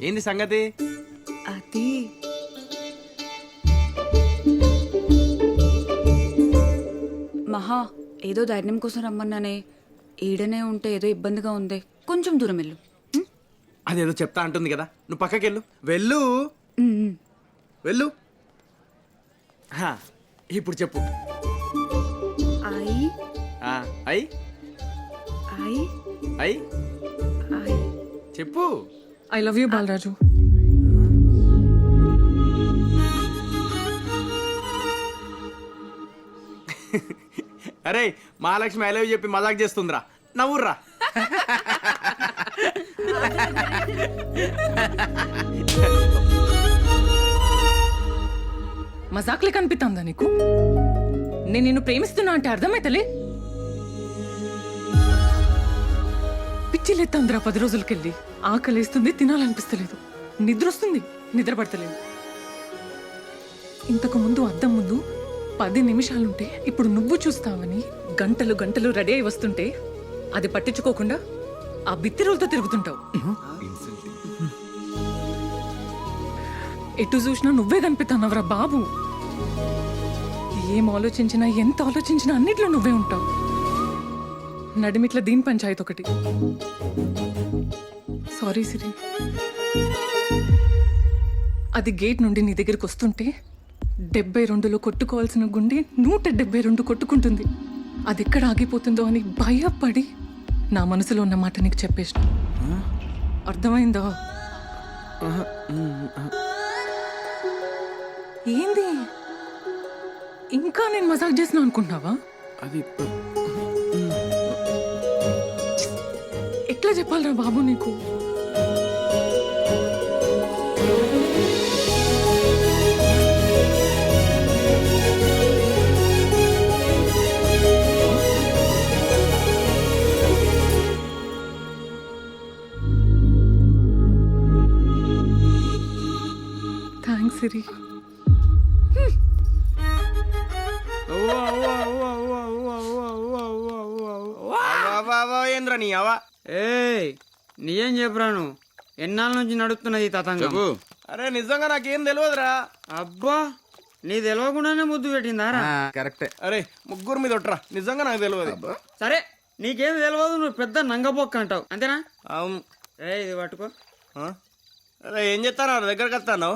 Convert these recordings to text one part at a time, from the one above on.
ఏంది సంగతి? అది మహా ఏదో ధైర్యం కోసం రమ్మన్నానే. ఈడనే ఉంటే ఏదో ఇబ్బందిగా ఉంది, కొంచెం దూరం వెళ్ళు. అదేదో చెప్తా అంటుంది కదా, నువ్వు పక్కకెళ్ళు. వెళ్ళు వెళ్ళు. హా, ఇప్పుడు చెప్పు. ఐ ఆ, ఐ ఐ ఐ ఐ చెప్పు. I love you Balaraju. అరే మహాలక్ష్మి ఐ లవ్ యూ చెప్పి మజాక్ చేస్తుందిరా, నవ్వుర్రా. మజాక్లే కనిపిస్తుందా నీకు? నేను నిన్ను ప్రేమిస్తున్నా అంటే అర్థమైతలే. పిచ్చిలేత్తందిరా 10 రోజులకెళ్ళి. ఆకలేస్తుంది, తినాలనిపిస్తలేదు, నిద్ర వస్తుంది, నిద్ర పడతలేదు. ఇంతకు ముందు అద్దం ముందు 10 నిమిషాలుంటే ఇప్పుడు నువ్వు చూస్తావని గంటలు గంటలు రెడీ అయి వస్తుంటే అది పట్టించుకోకుండా ఆ బిత్తి రోజుతో తిరుగుతుంటావు. ఎటు చూసినా నువ్వే కనిపిస్తున్నావురా బాబు. ఏం ఆలోచించినా, ఎంత ఆలోచించినా అన్నిట్లో నువ్వే ఉంటావు. నడిమిట్ల దీని పంచాయతీ ఒకటి. సారీ సిరి. అది గేట్ నుండి నీ దగ్గరికి వస్తుంటే 72లో కొట్టుకోవాల్సిన గుండె 172 కొట్టుకుంటుంది. అది ఎక్కడ ఆగిపోతుందో అని భయపడి నా మనసులో ఉన్న మాట నీకు చెప్పేసిన. అర్థమైందా? ఏంది ఇంకా నేను మజాక్ చేసిన అనుకుంటున్నావా? అది ఎట్లా చెప్పాలరా బాబు నీకు? థ్యాంక్స్ సిరి. ఏంద్రా నీ అవా? ఏయ్ నిజం చెప్పురాను, ఎన్నాళ్ళ నుంచి నడుస్తున్నది ఈ తతంగం? అరే నిజంగా నాకేం తెలియదురా. అబ్బా నీ తెలియకుండానే ముద్దు పెట్టిందారా? కరెక్టే. అరే ముగ్గురు మీద ఒట్రా, నిజంగా నాకు తెలియదు. సరే నీకేం తెలియదు, నువ్వు పెద్ద నంగబొక్క అంటావు అంతేనా? అవును. ఏ ఇది పట్టుకో. అరే ఏం చెప్తాను, దగ్గరకు వస్తాను.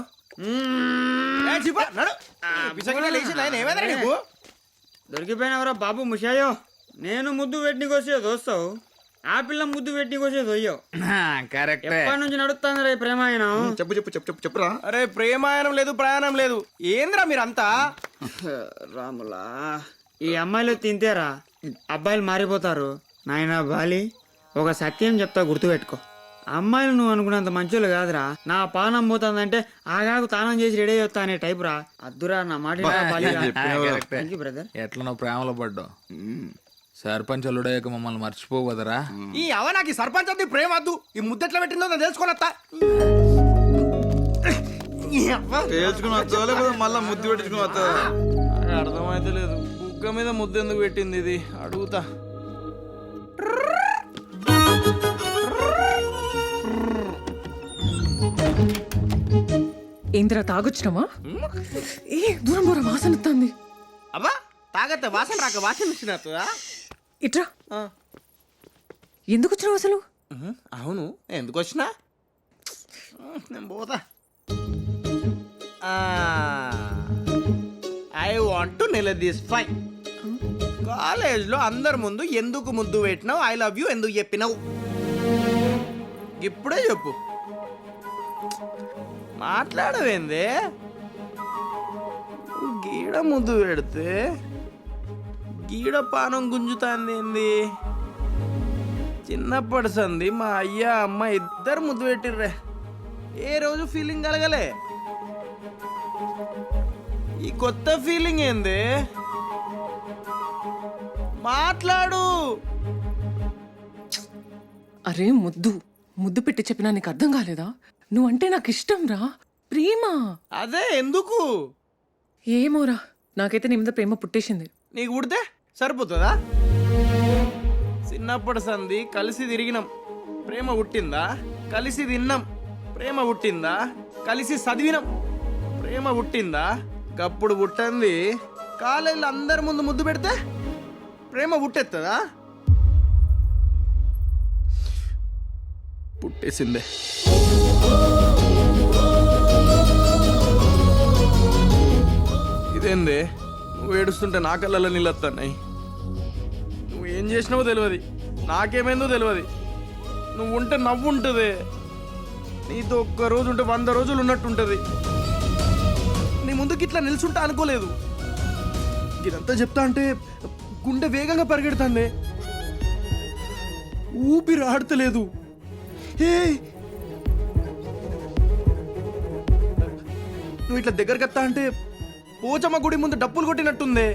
దొరికిపోయినవరా బాబు ముషాయో. నేను ముద్దు పెట్టినకి వచ్చే దోస్తావు, ఆ పిల్ల ముద్దు పెట్టినకి వచ్చే దొయ్యో. కరెక్ట్. ఎప్పటి నుంచి నడుస్తుంది రే ప్రేమాయణం? చెప్పురా. అరే ప్రేమాయణం లేదు, ప్రయాణం లేదు. ఏంద్రా మీరంతా? రాములా, ఈ అమ్మాయిలు తింతేరా అబ్బాయిలు మారిపోతారు. నాయనా బాలి, ఒక సత్యం చెప్తా గుర్తుపెట్టుకో. అమ్మాయిలు నువ్వు అనుకున్నంత మంచోళ్ళు కాదురా. నా పానం పోతుందంటే ఆగాకు తానం చేసి రెడీ అవుతా అనే టైప్ రా. అద్దురా నా మాట బ్రదర్. ఎట్లా నువ్వు ప్రేమలో పడ్డావు? సర్పంచ్ అల్లుడయ్యాక మమ్మల్ని మర్చిపోవు కదరా. ఈ అవ నాకు ఈ సర్పంచ్ అది ప్రేమ వద్దు. ఈ ముద్దెట్లా పెట్టిందో నేను తెలుసుకోనత్తా. మళ్ళా ముద్దు పెట్టించుకుని వస్తా. అర్థమైతే లేదు, బుగ్గ మీద ముద్దు ఎందుకు పెట్టింది ఇది అడుగుతా. ఏందిరా తాగొచ్చినావా? ఏ దూరం దూరం వాసన వస్తుంది. అబ్బా తాగత్తే వాసన రాక వాసన వచ్చినట్టుగా. ఇట్రా. ఎందుకు వచ్చినావు అసలు? అవును ఎందుకు వచ్చినా? నేను పోతా. ఐ వాంట్ టు నిలదీస్ఫై. కాలేజ్లో అందరి ముందు ఎందుకు ముద్దు పెట్టినావు, ఐ లవ్ యూ ఎందుకు చెప్పినావు? ఇప్పుడే చెప్పు. మాట్లాడవేంది? గీడ ముద్దు పెడితే గీడ పానం గుంజుతాంది ఏంది? చిన్నప్పటి సంది మా అయ్య అమ్మ ఇద్దరు ముద్దు పెట్టిర్రే, ఏ రోజు ఫీలింగ్ కలగలే. ఈ కొత్త ఫీలింగ్ ఏంది? మాట్లాడు. అరే ముద్దు ముద్దు పెట్టి చెప్పినా నీకు అర్థం కాలేదా? నువ్వంటే నాకు ఇష్టం రా, ప్రేమ. అదే ఎందుకు? ఏమోరా, నాకైతే నీ మీద ప్రేమ పుట్టేసింది. నీకు పుడితే సరిపోతుందా? చిన్నప్పటి సంది కలిసి తిరిగినాం, ప్రేమ పుట్టిందా? కలిసి తిన్నాం, ప్రేమ పుట్టిందా? కలిసి చదివినాం. ప్రేమ పుట్టిందా? గప్పుడు పుట్టింది. కాలేజీలో అందరి ముందు ముద్దు పెడితే ప్రేమ పుట్టేస్తుందా? పుట్టేసిందే. ఇదేందే నువ్వు ఏడుస్తుంటే నా కళ్ళల్లో నీళ్ళొస్తున్నాయి. నువ్వు ఏం చేసినావో తెలియదు, నాకేమైందో తెలియదు. నువ్వు ఉంటే నవ్వు ఉంటుంది, నీతో ఒక్క రోజు ఉంటే 100 రోజులు ఉన్నట్టుంటుంది. నీ ముందుకి ఇట్లా నిల్చుంటా అనుకోలేదు. ఇదంతా చెప్తా అంటే గుండె వేగంగా పరిగెడుతుంది, ఊపిరి ఆడతలేదు. ఏ నువ్వు ఇట్లా దగ్గరికి వస్తా అంటే పోచమ్మ గుడి ముందు డప్పులు కొట్టినట్టుందే.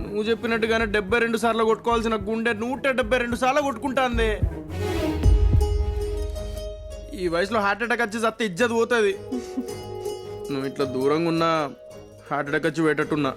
నువ్వు చెప్పినట్టుగానే 72 సార్లు కొట్టుకోవాల్సిన గుండె 172 సార్లు కొట్టుకుంటాందే. ఈ వయసులో హార్ట్ అటాక్ వచ్చి చస్తే ఇజ్జత్ పోతుంది. నువ్వు ఇట్లా దూరంగా ఉన్నా హార్ట్ అటాక్ వచ్చి పెట్టట్టున్నా.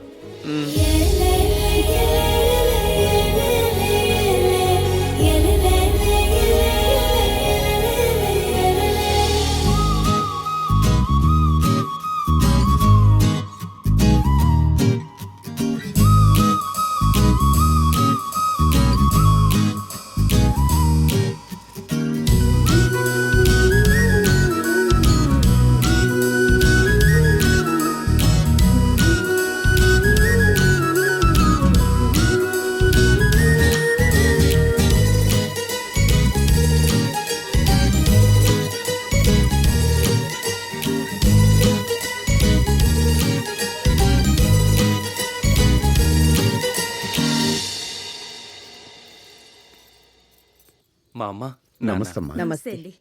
మా అమ్మ నమస్తమ్మా. నమస్తే అండి,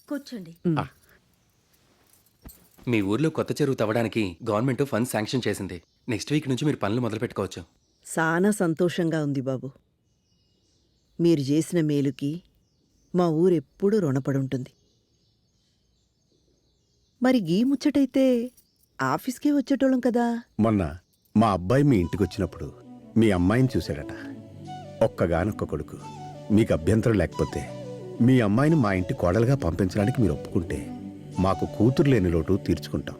కూర్చోండి. మీ ఊర్లో కొత్త చెరువు తవ్వడానికి గవర్నమెంట్ ఫండ్స్ శాంక్షన్ చేసింది. నెక్స్ట్ వీక్ నుంచి మీరు పనులు మొదలు పెట్టుకోవచ్చు. చాలా సంతోషంగా ఉంది బాబు. మీరు చేసిన మేలుకి మా ఊరెప్పుడూ రుణపడుంటుంది. మరి గీ ముచ్చటైతే ఆఫీస్కే వచ్చేటోళ్ళం కదా. మొన్న మా అబ్బాయి మీ ఇంటికి వచ్చినప్పుడు మీ అమ్మాయిని చూశాడట. ఒక్కగానొక్క కొడుకు. మీకు అభ్యంతరం లేకపోతే మీ అమ్మాయిని మా ఇంటి కోడలుగా పంపించడానికి మీరు ఒప్పుకుంటే మాకు కూతురు లేని లోటు తీర్చుకుంటాం.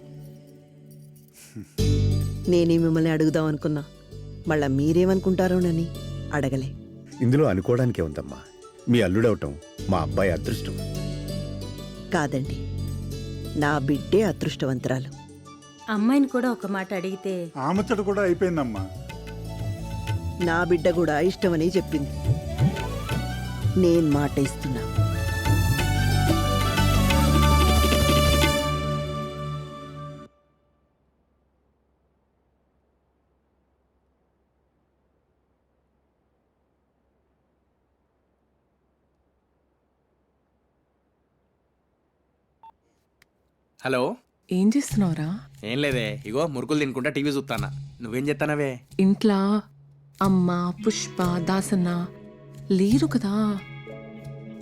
నేనే మిమ్మల్ని అడుగుదాం అనుకున్నా, మళ్ళా మీరేమనుకుంటారోనని అడగలే. ఇందులో అనుకోవడానికే ఉందమ్మా. మీ అల్లుడవటం మా అబ్బాయి అదృష్టం. కాదండి, నా బిడ్డే అదృష్టవంతురాలు. అమ్మాయిని కూడా ఒక మాట అడిగితే ఆ ముచ్చట కూడా అయిపోయిందమ్మా. నా బిడ్డ కూడా ఇష్టమని చెప్పింది. నేను మాట ఇస్తున్నా. హలో, ఏం చేస్తున్నావురా? ఏం లేదే, ఇగో మురుకులు తినుకుంటా టీవీ చూస్తానా. నువ్వేం చేస్తానవే? ఇంట్లో అమ్మ, పుష్ప, దాసన్న లేరు కదా,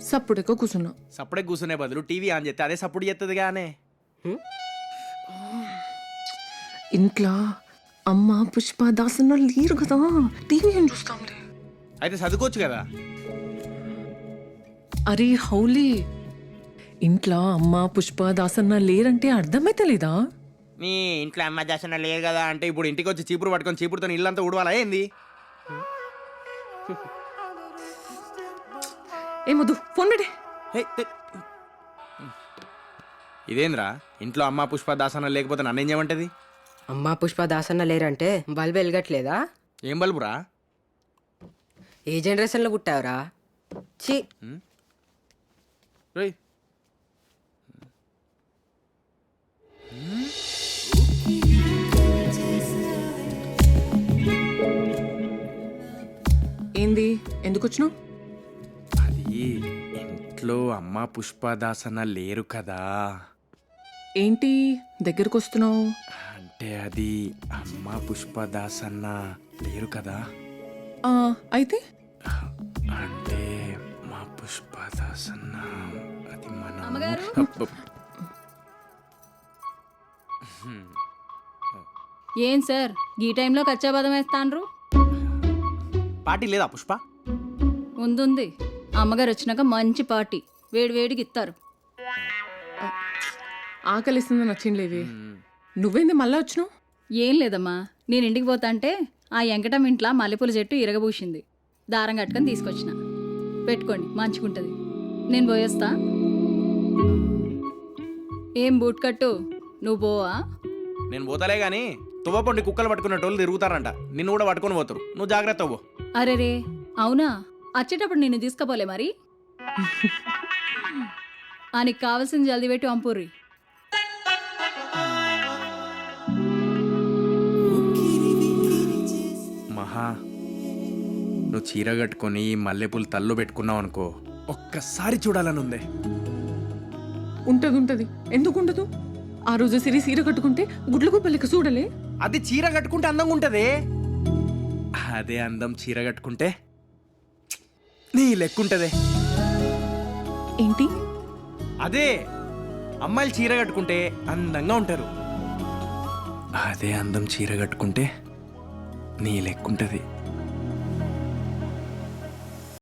సప్పుడెక్క కూర్చున్నా. సప్పుడే కూర్చునే బదులు టీవీ ఆన్ చేస్తే అదే సప్పుడు చేస్తుంది గానే. ఇంట్లో అమ్మ, పుష్ప, దాసన్న లేరు కదా, టీవీ ఏం చూస్తాంలే. అయితే చదువుకోవచ్చు కదా. అరే హౌలీ, ఇంట్లో అమ్మ, పుష్ప, దాసన్న లేరంటే అర్థమైతే లేదా? నీ ఇంట్లో అమ్మ చేసిన లేదు కదా అంటే ఇప్పుడు ఇంటికి వచ్చి చీపురు పట్టుకొని చీపురుతో ఇల్లంతా ఊడవాలా ఏంది? ఏమొద్దు, ఫోన్ పెట్టే. హే, ఇదేంద్రా, ఇంట్లో అమ్మ పుష్ప దాసన లేకపోతే నన్నేం చేయమంటది? అమ్మా పుష్ప దాసన్న లేరంటే బల్బు వెలగట్లేదా? ఏం బల్బురా? ఏ జనరేషన్లో పుట్టావురా? చి రేయ్, ఏంది, ఎందుకు వచ్చినావు? అది ఇంట్లో అమ్మ పుష్ప దాసన లేరు కదా. ఏంటి దగ్గరకు వస్తున్నావు? అంటే అది అమ్మ పుష్ప దాసన్న లేరు కదా. అయితే అంటే మా పుష్ప దాసన్న అది మన ఏం సార్ ఈ టైంలో కచ్చాబదం వేస్తాండ్రు? పార్టీ లేదా పుష్ప? ఉంది, అమ్మగారు వచ్చినాక మంచి పార్టీ. వేడి వేడికి ఇస్తారు. ఆకలిస్తుందని వచ్చిండ్లేవి. నువ్వేంది మళ్ళా వచ్చినావు? ఏం లేదమ్మా, నేను ఇంటికి పోతా అంటే ఆ వెంకటం ఇంట్లో మల్లెపూల చెట్టు ఇరగబూసింది. దారం కట్టుకొని తీసుకొచ్చిన. పెట్టుకోండి, మంచిగుంటుంది. నేను పోయేస్తా. ఏం బూట్ కట్టు, నువ్వు పోవా? నేను పోతలే గాని తువ్వపొండి కుక్కలు పట్టుకున్నట్టు తిరుగుతారంట. నిన్ను కూడా పట్టుకొని పోతారు. నువ్వు జాగ్రత్త అవ్వు. అరే రే, అవునా? వచ్చేటప్పుడు నిన్ను తీసుకుపోలే మరి? నీకు కావాల్సింది జల్దీ పెట్టి పంపుర్రి. మహా, నువ్వు చీర కట్టుకొని మల్లెపూలు తల్లో పెట్టుకున్నావు అనుకో, ఒక్కసారి చూడాలని ఉంది. ఉంటది. ఎందుకు ఉండదు? ఆ రోజు సిరి సీర కట్టుకుంటే గుడ్లకు పల్లెక చూడలే? అది చీర కట్టుకుంటే అందంగా ఉంటది. అదే అందం చీర కట్టుకుంటే నీ లెక్కుంటదే. ఏంటి? అదే అమ్మాయిలు చీర కట్టుకుంటే అందంగా ఉంటారు. అదే అందం చీర కట్టుకుంటే నీ లెక్కుంటది.